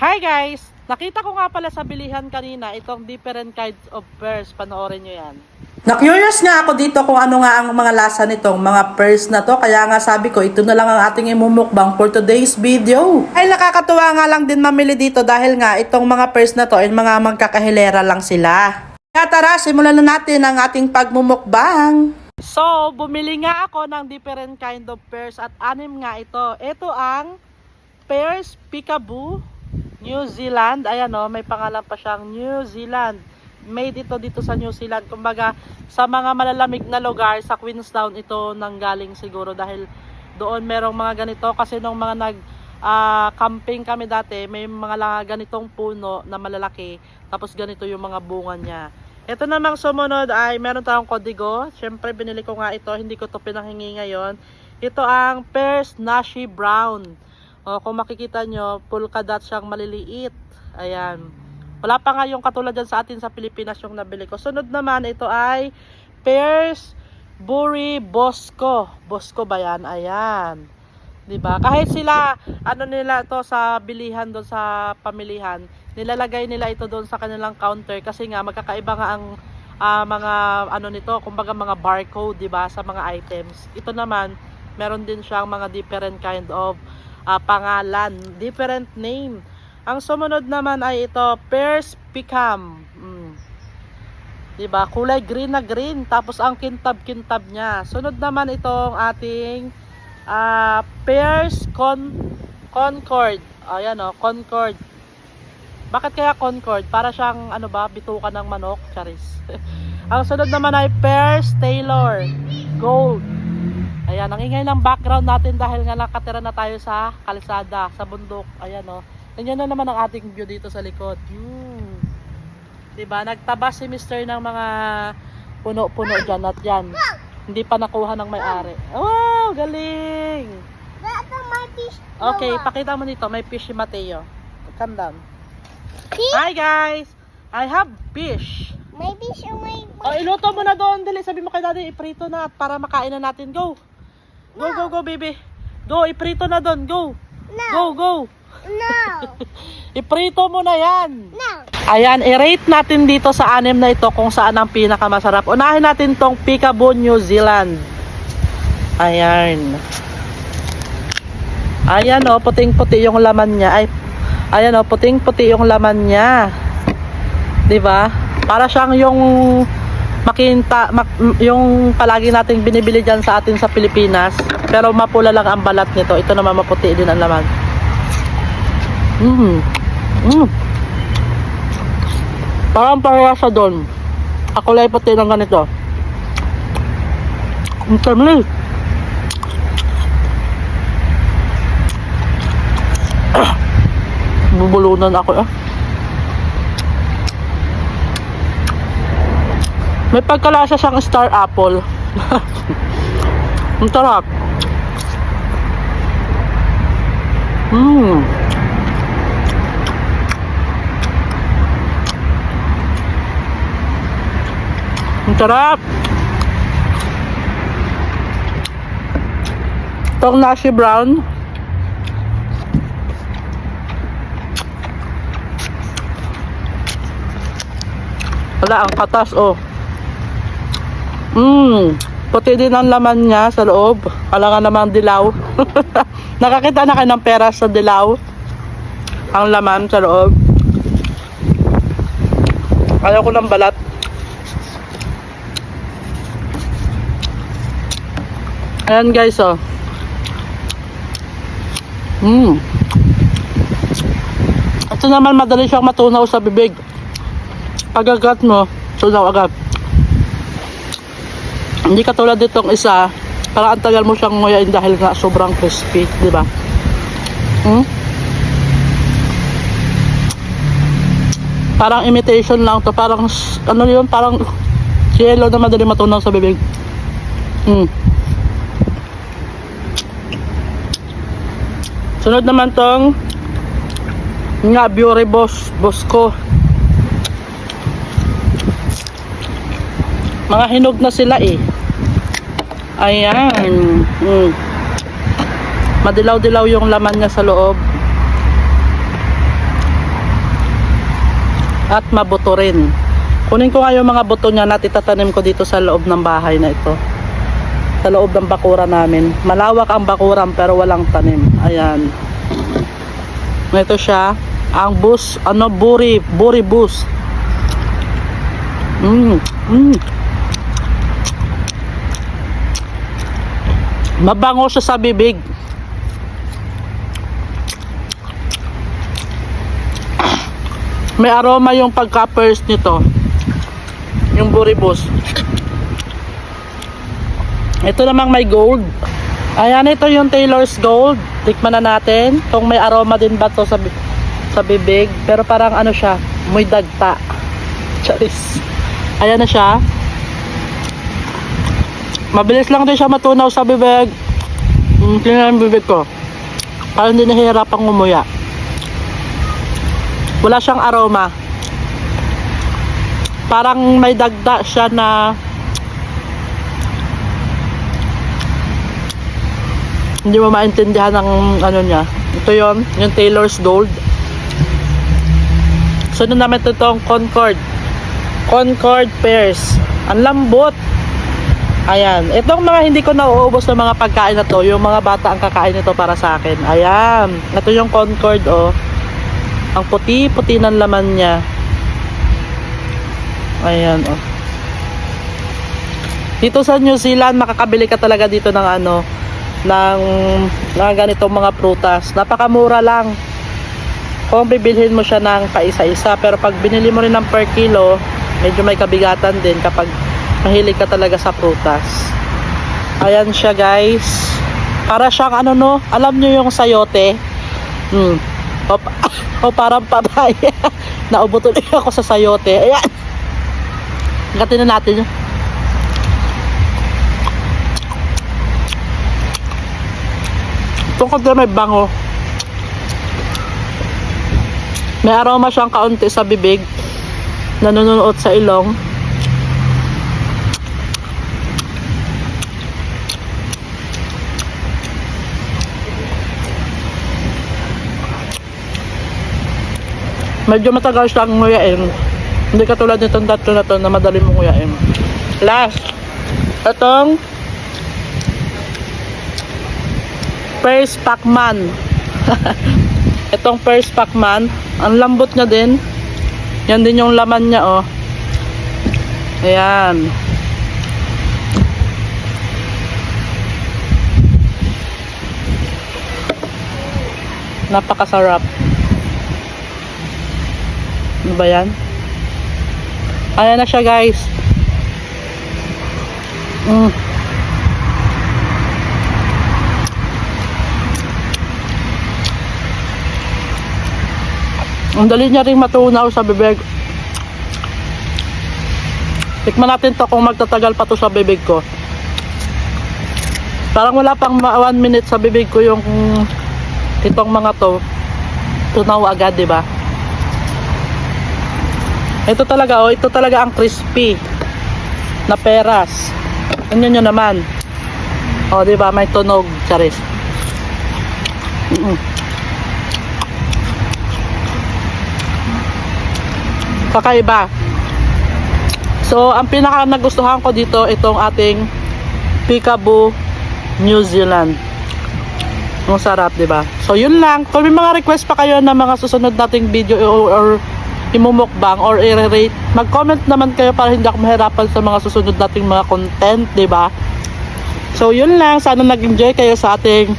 Hi guys! Nakita ko nga pala sa bilihan kanina itong different kinds of pears. Panoorin nyo yan. Na-curious nga ako dito kung ano nga ang mga lasa nitong mga pears na to. Kaya nga sabi ko, ito na lang ang ating imumukbang for today's video. Ay nakakatuwa nga lang din mamili dito dahil nga itong mga pears na to ay mga magkakahilera lang sila. Kaya tara, simulan na natin ang ating pagmumukbang. So, bumili nga ako ng different kind of pears at anim nga ito. Ito ang pears peekaboo New Zealand. Ayan o, may pangalan pa siyang New Zealand. Made ito dito sa New Zealand. Kumbaga, sa mga malalamig na lugar, sa Queenstown ito nanggaling siguro. Dahil doon merong mga ganito. Kasi nung mga camping kami dati, may mga ganitong puno na malalaki. Tapos ganito yung mga bunga niya. Ito namang sumunod ay meron tayong kodigo. Siyempre, binili ko nga ito. Hindi ko ito pinanghingi ngayon. Ito ang Pears Nashi Brown. O, kung makikita nyo, polka dot siyang maliliit. Ayan. Wala pa nga yung katulad dyan sa atin sa Pilipinas yung nabili ko. Sunod naman, ito ay Pears Buri Bosco. Bosco ba yan? Ayan. Diba? Kahit sila, ano nila ito sa bilihan doon sa pamilihan, nilalagay nila ito doon sa kanilang counter kasi nga magkakaiba nga ang mga ano nito, kumbaga mga barcode, diba? Sa mga items. Ito naman, meron din siyang mga different kind of pangalan, different name. Ang sumunod naman ay ito, Pears Pecan. Diba? Kulay green na green. Tapos ang kintab-kintab niya. Sunod naman itong ating Pears Concord. Ayan o, Concord. Bakit kaya Concord? Para siyang ano ba, bituka ng manok. Charis. Ang sunod naman ay Pears Taylor Gold. Ayan, ang ingay ng background natin dahil nga nakatira na tayo sa kalsada, sa bundok. Ayan o. Tingnan na naman ang ating view dito sa likod. Diba? Nagtabas si Mr. ng mga puno-puno dyan at yan. Hindi pa nakuha ng may-ari. Wow! Galing! Okay, pakita mo dito. May fish si Mateo. Come down. Hi guys! I have fish. May fish o may... Oh, iluto mo na doon. Dali, sabi mo kay daddy, iprito na para makain na natin. Go! Go, go, go, baby. Go, iprito na doon. Go. No. Go, go. No. Iprito mo na yan. No. Ayan, i-rate natin dito sa anim na ito kung saan ang pinakamasarap. Unahin natin tong Peekaboo New Zealand. Ayan. Ayan o, puting-puti yung laman niya. Ay, ayan o, puting-puti yung laman niya. Diba? Para siyang yung yung palagi nating binibili dyan sa atin sa Pilipinas, pero mapula lang ang balat nito. Ito naman maputi din ang laman. Parang parehasa doon. Ako lang puti ng ganito. Ang tamli. Bubulunan ako. May pagkalasa siyang star apple. Ang sarap. Ang sarap. Itong Nashi Brown. Wala, ang katas oh. Puti din ang laman niya sa loob. Kala nga naman dilaw. Nakakita na kayo ng pera sa dilaw. Ang laman sa loob. Ayaw ko ng balat. Ayan guys oh. Ito naman madali siyang matunaw sa bibig. Pag-agat mo, tunaw agad. Hindi katulad ditong isa, parang ang tagal mo siyang nguyain dahil nga sobrang crispy, di ba? Parang imitation lang to, parang ano yun, parang yellow na madali matunaw sa bibig. Sunod naman tong nga Buri Bosco. Mga hinog na sila eh. Ayan. Madilaw-dilaw yung laman niya sa loob. at mabuto rin. Kunin ko nga yung mga buto niya at itatanim ko dito sa loob ng bahay na ito. Sa loob ng bakuran namin. Malawak ang bakuran pero walang tanim. Ayan. Ito siya. Ang buri bus. Mabango siya sa bibig. May aroma yung pagka-first nito. Yung buribus. Ito namang may gold. Ayan, ito yung Taylor's Gold. Tikman na natin. Kung may aroma din ba to sa bibig. Pero parang ano siya, muy dagta. Charis. Ayan na siya. Mabilis lang din siya matunaw sa bibig. Tingnan yung bibig ko. Parang hindi nahihirapang umuya. Wala siyang aroma. Parang may dagda siya na hindi mo maintindihan ang ano niya. Ito yon, yung Taylor's Gold. Sunod naman ito itong Concord pears. Ang lambot. Ayan. Itong mga hindi ko nauubos ng mga pagkain na to, yung mga bata ang kakain nito para sa akin. Ayan. Ito yung Concord, oh. Ang puti-puti ng laman niya. Ayan, oh. Dito sa New Zealand, makakabili ka talaga dito ng ano, ng ganitong mga prutas. Napakamura lang. Kung bibilhin mo siya ng paisa-isa, pero pag binili mo rin ng per kilo, medyo may kabigatan din kapag mahilig ka talaga sa prutas. Ayan siya, guys. Para siyang ano, no, alam nyo yung sayote. O parang papaya. Naubo tuloy ako sa sayote. Ayan. Gatin na natin yun. Tungkol na may bango. May aroma siyang kaunti sa bibig. Nanunuot sa ilong. Medyo matagal siyang nguyain. Hindi katulad nitong tatlo na to na madali mong nguyain. Last, itong First Pacman. Itong First Pacman, ang lambot niya din. Yan din yung laman niya, oh. Ayan. Napakasarap. Ano ba yan? Ayan na siya, guys. Ang dali niya ring matunaw sa bibig. Tikman natin to kung magtatagal pa to sa bibig ko. Parang wala pang 1 minute sa bibig ko yung itong mga to. Tunaw agad, di ba? Ito talaga, oh, ito talaga ang crispy na peras. Tingnan nyo naman. Oh, di ba? May tunog, charis. Kakaiba. So, ang pinaka nagustuhan ko dito, itong ating Peekaboo New Zealand. Ang sarap, di ba? So, yun lang. Kung may mga request pa kayo na mga susunod nating video or imumukbang or i-rate, mag-comment naman kayo para hindi ako mahirapan sa mga susunod nating mga content, di ba? So, yun lang. Sana nag-enjoy kayo sa ating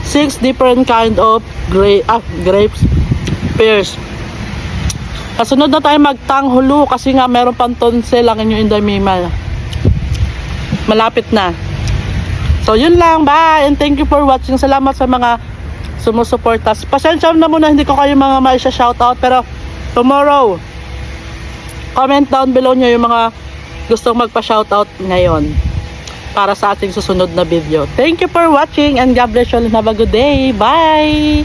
6 different kind of grapes, pears. Kasunod na tayo magtanghulu kasi nga meron pang tonsel ang inyong indamima. Malapit na. So, yun lang. Bye! And thank you for watching. Salamat sa mga sumusuportas. Pasensya na muna, hindi ko kayo mga maisha-shoutout. Pero, tomorrow, comment down below nyo yung mga gustong magpa-shoutout ngayon para sa ating susunod na video. Thank you for watching and God bless you and have a good day. Bye!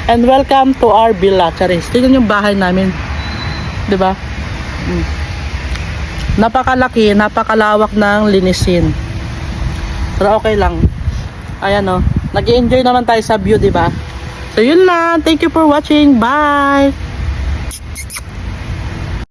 And welcome to our villa. Charis, tingnan yung bahay namin. Diba? Napakalaki, napakalawak ng linisin. Pero okay lang. Ayan, oh. Nag-i-enjoy naman tayo sa view, diba? So, yun lang. Thank you for watching. Bye!